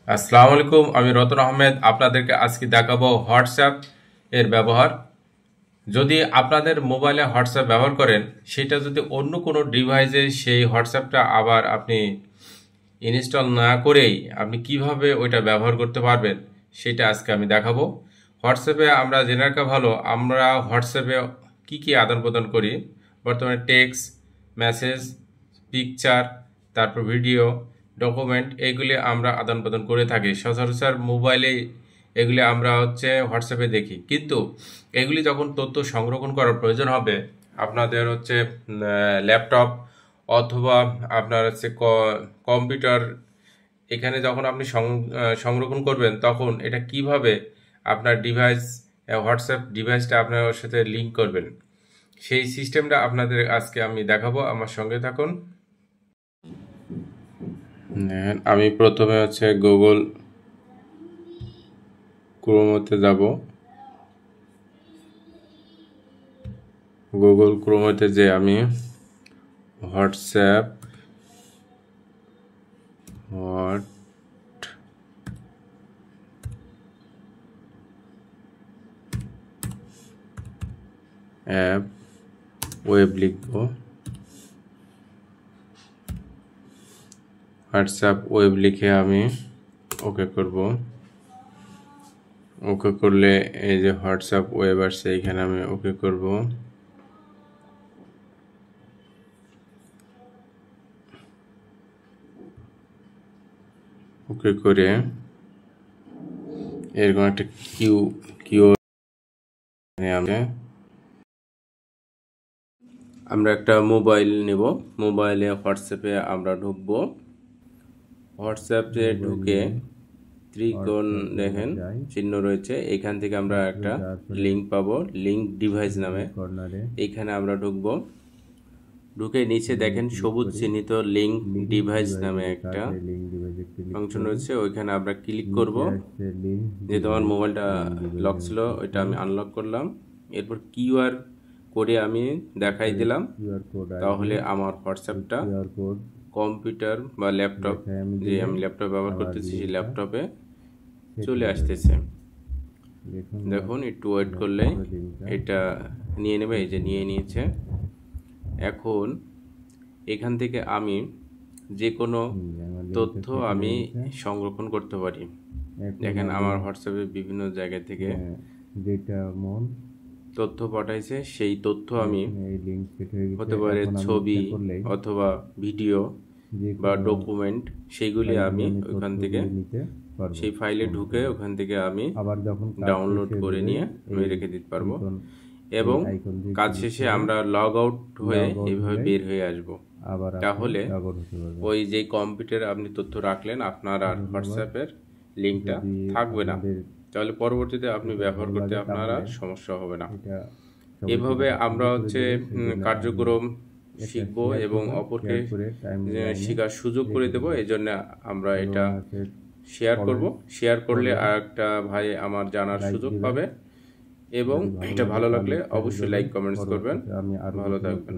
আসসালামু আলাইকুম, আমি রতন আহমেদ আপনাদেরকে আজকে দেখাবো হোয়াটসঅ্যাপ এর ব্যবহার। যদি আপনাদের মোবাইলে হোয়াটসঅ্যাপ ব্যবহার করেন, সেটা যদি অন্য কোনো ডিভাইসে সেই হোয়াটসঅ্যাপটা আবার আপনি ইনস্টল না করেই আপনি কিভাবে ওইটা ব্যবহার করতে পারবেন, সেটা আজকে আমি দেখাবো। হোয়াটসঅ্যাপে আমরা জেনে রাখা ভালো, আমরা হোয়াটসঅ্যাপে কি কি আদান প্রদান করি। বর্তমানে টেক্সট, মেসেজ, পিকচার, তারপর ভিডিও, ডকুমেন্ট, এগুলি আমরা আদান প্রদান করে থাকি সচরাচর মোবাইলে। এগুলি আমরা হোয়াটসঅ্যাপে দেখি, কিন্তু এগুলি যখন তথ্য সংরক্ষণ করার প্রয়োজন হবে, আপনাদের ল্যাপটপ অথবা আপনার কম্পিউটার, এখানে যখন আপনি সংরক্ষণ করবেন, তখন এটা কিভাবে আপনার ডিভাইস, হোয়াটসঅ্যাপ ডিভাইসটা আপনার সাথে লিঙ্ক করবেন, সেই সিস্টেমটা আপনাদের আজকে আমি দেখাবো। আমার সঙ্গে থাকুন। আমি প্রথমে গুগল ক্রোমতে যাব। গুগল ক্রোমতে যে আমি হোয়াটসঅ্যাপ অ্যাপ ওয়েব লিখব। হোয়াটসঅ্যাপ ওয়েব লিখে আমি ওকে করব। ওকে করলে এই যে হোয়াটসঅ্যাপ ওয়েব আসছে, এখানে আমি ওকে করব। ওকে করে এরকম একটা কিউ আমরা একটা মোবাইল নেব। মোবাইলে হোয়াটসঅ্যাপে আমরা ঢুকবো। হোয়াটসঅ্যাপে ঢুকে ত্রিকোণ দেখেন চিহ্ন রয়েছে, এখান থেকে আমরা একটা লিঙ্ক পাবো, লিঙ্ক ডিভাইস নামে। এখানে আমরা ঢুকবো। ঢুকে নিচে দেখেন সবুজ চিহ্নিত লিঙ্ক ডিভাইস নামে একটা ফাংশন রয়েছে, ওইখানে আমরা ক্লিক করব। যেহেতু আমার মোবাইলটা লক ছিল, ওইটা আমি আনলক করলাম। এরপর কিউআর কোডে আমি দেখাই দিলাম, তাহলে আমার হোয়াটসঅ্যাপটা কম্পিউটার বা ল্যাপটপ, যে আমি ল্যাপটপ ব্যবহার করতেছি, সেই ল্যাপটপে চলে আসতেছে। দেখুন, একটু ওয়েট করলে এটা নিয়ে নেবে। এই যে নিয়ে নিয়েছে। এখন এখান থেকে আমি যে কোনো তথ্য আমি সংরক্ষণ করতে পারি। দেখেন আমার হোয়াটসঅ্যাপে বিভিন্ন জায়গা থেকে যেটা তথ্য পাঠাইছে, সেই তথ্য আমি হতে পারে ছবি অথবা ভিডিও বা ডকুমেন্ট, সেইগুলি আমি ওখান থেকে সেই ফাইলে ঢুকে ওখান থেকে আমি আবার যখন ডাউনলোড করে নিয়ে আমি রেখে দিতে পারবো। এবং কাজ শেষে আমরা লগ আউট হয়ে এইভাবে বের হয়ে আসব। তাহলে ওই যে কম্পিউটারে আপনি তথ্য রাখলেন, আপনার আর হোয়াটসঅ্যাপের লিঙ্কটা থাকবে না। তাহলে পরবর্তীতে আপনি ব্যবহার করতে আপনার আর সমস্যা হবে না। এভাবে আমরা কার্যক্রম শিখব এবং অপরকে শেখার সুযোগ করে দেব। এই জন্য আমরা এটা শেয়ার করব। শেয়ার করলে আর একটা ভাই আমার জানার সুযোগ পাবে। এবং এটা ভালো লাগলে অবশ্যই লাইক কমেন্টস করবেন। ভালো থাকবেন।